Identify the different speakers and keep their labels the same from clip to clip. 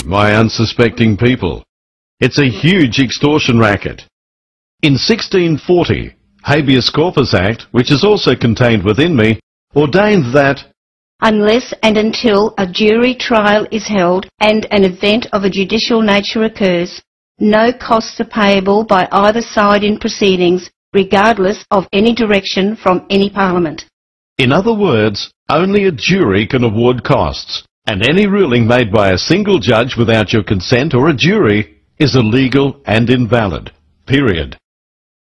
Speaker 1: my unsuspecting people. It's a huge extortion racket. In 1640, Habeas Corpus Act, which is also contained within me, ordained that
Speaker 2: unless and until a jury trial is held and an event of a judicial nature occurs, no costs are payable by either side in proceedings, regardless of any direction from any Parliament.
Speaker 1: In other words, only a jury can award costs, and any ruling made by a single judge without your consent or a jury is illegal and invalid. Period.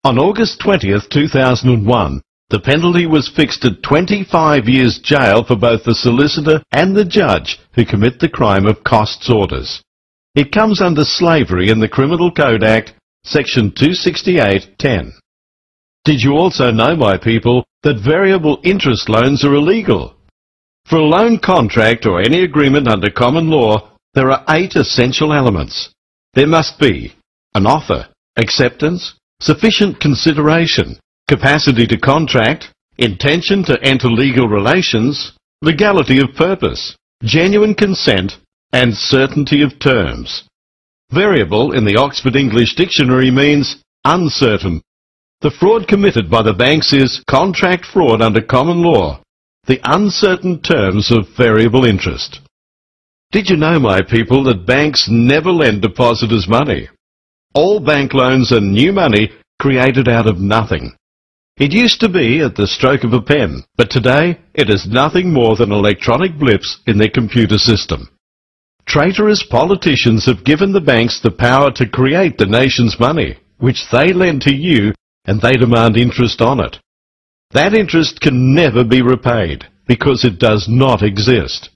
Speaker 1: On August 20th, 2001, the penalty was fixed at 25 years jail for both the solicitor and the judge who commit the crime of costs orders. It comes under slavery in the Criminal Code Act, Section 268(10). Did you also know, my people, that variable interest loans are illegal? For a loan contract or any agreement under common law, there are 8 essential elements. There must be an offer, acceptance, sufficient consideration, capacity to contract, intention to enter legal relations, legality of purpose, genuine consent, and certainty of terms. Variable in the Oxford English Dictionary means uncertain. The fraud committed by the banks is contract fraud under common law, the uncertain terms of variable interest. Did you know, my people, that banks never lend depositors money? All bank loans are new money created out of nothing. It used to be at the stroke of a pen, but today it is nothing more than electronic blips in their computer system. Traitorous politicians have given the banks the power to create the nation's money, which they lend to you, and they demand interest on it. That interest can never be repaid, because it does not exist.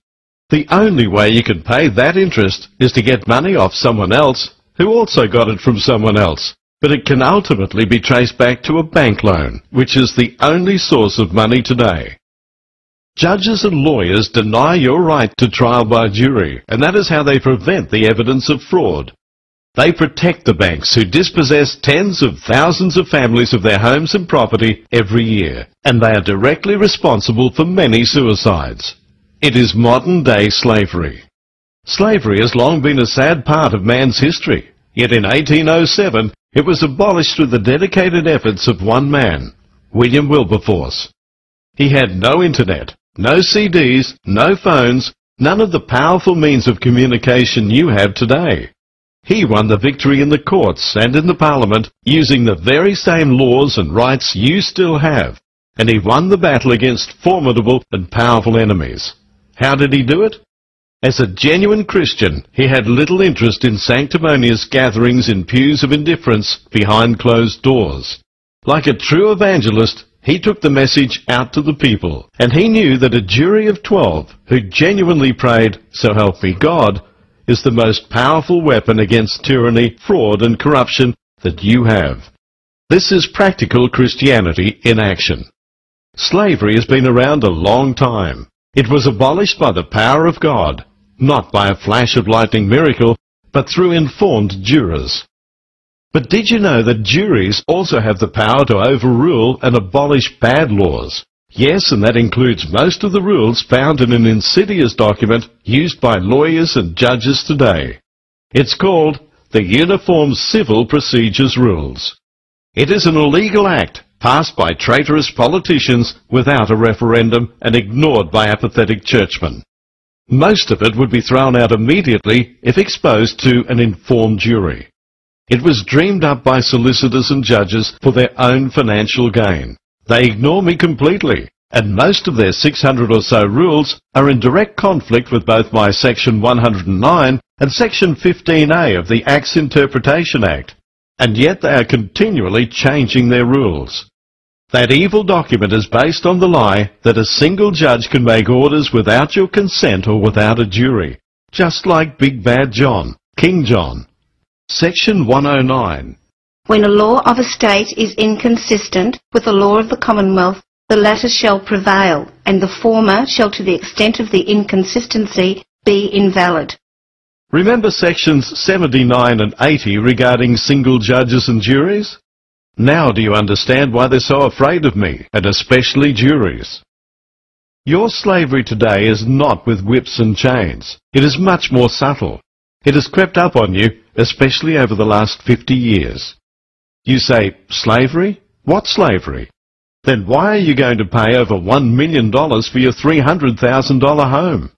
Speaker 1: The only way you can pay that interest is to get money off someone else who also got it from someone else. But it can ultimately be traced back to a bank loan, which is the only source of money today. Judges and lawyers deny your right to trial by jury, and that is how they prevent the evidence of fraud. They protect the banks who dispossess tens of thousands of families of their homes and property every year, and they are directly responsible for many suicides. It is modern-day slavery. Slavery has long been a sad part of man's history, yet in 1807 it was abolished through the dedicated efforts of one man, William Wilberforce. He had no internet, no CDs, no phones, none of the powerful means of communication you have today. He won the victory in the courts and in the Parliament using the very same laws and rights you still have, and he won the battle against formidable and powerful enemies. How did he do it? As a genuine Christian, he had little interest in sanctimonious gatherings in pews of indifference behind closed doors. Like a true evangelist, he took the message out to the people, and he knew that a jury of 12 who genuinely prayed, "So help me God," is the most powerful weapon against tyranny, fraud and corruption that you have. This is practical Christianity in action. Slavery has been around a long time. It was abolished by the power of God, not by a flash of lightning miracle, but through informed jurors. But did you know that juries also have the power to overrule and abolish bad laws? Yes, and that includes most of the rules found in an insidious document used by lawyers and judges today. It's called the Uniform Civil Procedures Rules. It is an illegal act passed by traitorous politicians without a referendum and ignored by apathetic churchmen. Most of it would be thrown out immediately if exposed to an informed jury. It was dreamed up by solicitors and judges for their own financial gain. They ignore me completely, and most of their 600 or so rules are in direct conflict with both my Section 109 and Section 15A of the Acts Interpretation Act, and yet they are continually changing their rules. That evil document is based on the lie that a single judge can make orders without your consent or without a jury, just like Big Bad John, King John. Section 109.
Speaker 2: When a law of a state is inconsistent with the law of the Commonwealth, the latter shall prevail, and the former shall to the extent of the inconsistency be invalid.
Speaker 1: Remember sections 79 and 80 regarding single judges and juries? Now do you understand why they're so afraid of me, and especially juries? Your slavery today is not with whips and chains. It is much more subtle. It has crept up on you, especially over the last 50 years. You say, slavery? What slavery? Then why are you going to pay over $1 million for your $300,000 home?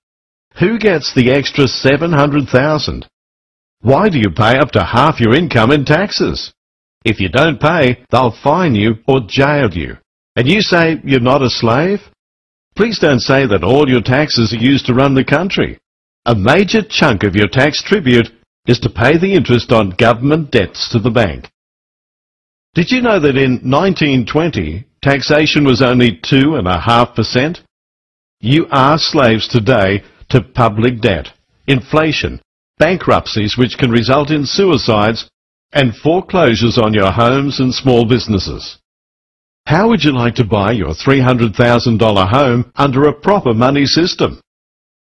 Speaker 1: Who gets the extra $700,000? Why do you pay up to half your income in taxes? If you don't pay, they'll fine you or jail you. And you say you're not a slave? Please don't say that all your taxes are used to run the country. A major chunk of your tax tribute is to pay the interest on government debts to the bank. Did you know that in 1920, taxation was only 2.5%? You are slaves today to public debt, inflation, bankruptcies which can result in suicides, and foreclosures on your homes and small businesses. How would you like to buy your $300,000 home under a proper money system?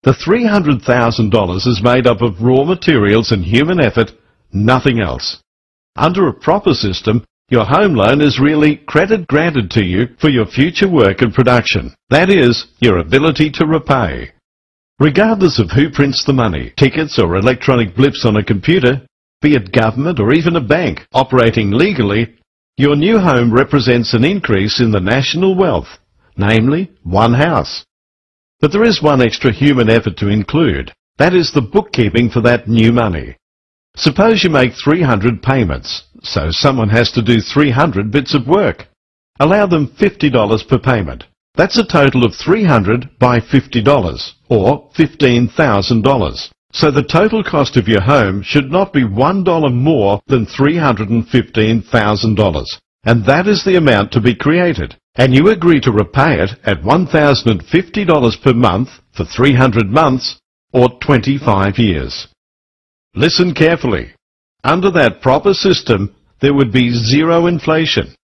Speaker 1: The $300,000 is made up of raw materials and human effort, nothing else. Under a proper system, your home loan is really credit granted to you for your future work and production. That is, your ability to repay. Regardless of who prints the money, tickets or electronic blips on a computer, be it government or even a bank operating legally, your new home represents an increase in the national wealth, namely one house. But there is one extra human effort to include. That is the bookkeeping for that new money. Suppose you make 300 payments, so someone has to do 300 bits of work. Allow them $50 per payment. That's a total of 300 by $50, or $15,000. So the total cost of your home should not be $1 more than $315,000. And that is the amount to be created. And you agree to repay it at $1,050 per month for 300 months, or 25 years. Listen carefully. Under that proper system, there would be zero inflation.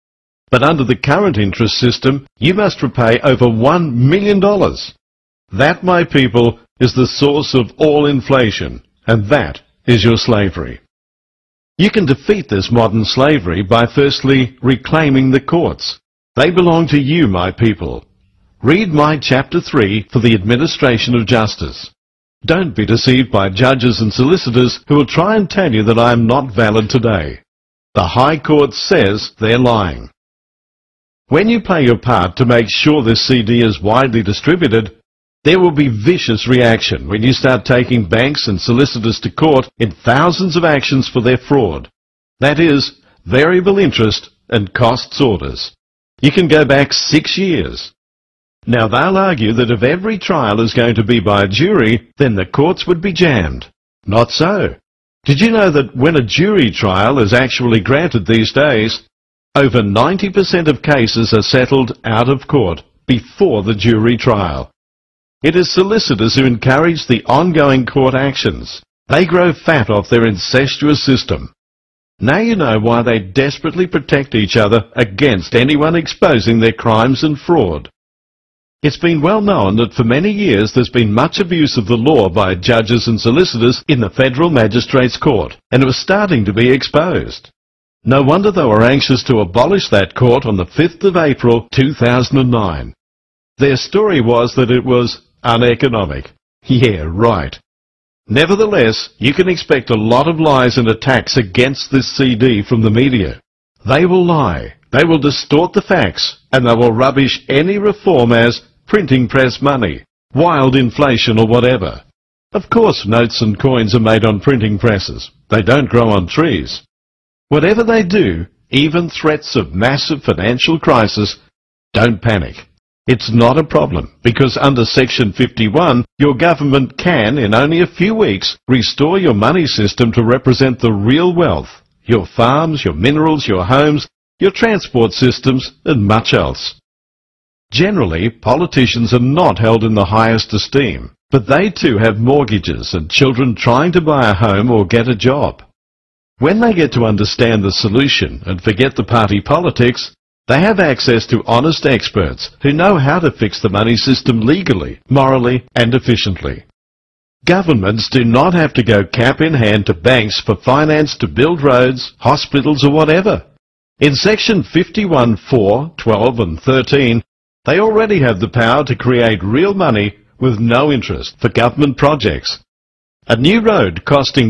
Speaker 1: But under the current interest system, you must repay over $1 million. That, my people, is the source of all inflation, and that is your slavery. You can defeat this modern slavery by firstly reclaiming the courts. They belong to you, my people. Read my chapter 3 for the administration of justice. Don't be deceived by judges and solicitors who will try and tell you that I am not valid today. The High Court says they're lying. When you play your part to make sure this CD is widely distributed, there will be vicious reaction when you start taking banks and solicitors to court in thousands of actions for their fraud. That is, variable interest and costs orders. You can go back 6 years. Now they'll argue that if every trial is going to be by a jury, then the courts would be jammed. Not so. Did you know that when a jury trial is actually granted these days, over 90% of cases are settled out of court before the jury trial? It is solicitors who encourage the ongoing court actions. They grow fat off their incestuous system. Now you know why they desperately protect each other against anyone exposing their crimes and fraud. It's been well known that for many years there's been much abuse of the law by judges and solicitors in the Federal Magistrates Court, and it was starting to be exposed. No wonder they were anxious to abolish that court on the 5th of April 2009. Their story was that it was uneconomic. Yeah, right. Nevertheless, you can expect a lot of lies and attacks against this CD from the media. They will lie, they will distort the facts, and they will rubbish any reform as printing press money, wild inflation or whatever. Of course, notes and coins are made on printing presses. They don't grow on trees. Whatever they do, even threats of massive financial crisis, don't panic. It's not a problem, because under Section 51, your government can, in only a few weeks, restore your money system to represent the real wealth, your farms, your minerals, your homes, your transport systems, and much else. Generally, politicians are not held in the highest esteem, but they too have mortgages and children trying to buy a home or get a job. When they get to understand the solution and forget the party politics, they have access to honest experts who know how to fix the money system legally, morally, and efficiently. Governments do not have to go cap in hand to banks for finance to build roads, hospitals, or whatever. In Section 51(4), 12, and 13, they already have the power to create real money with no interest for government projects. A new road costing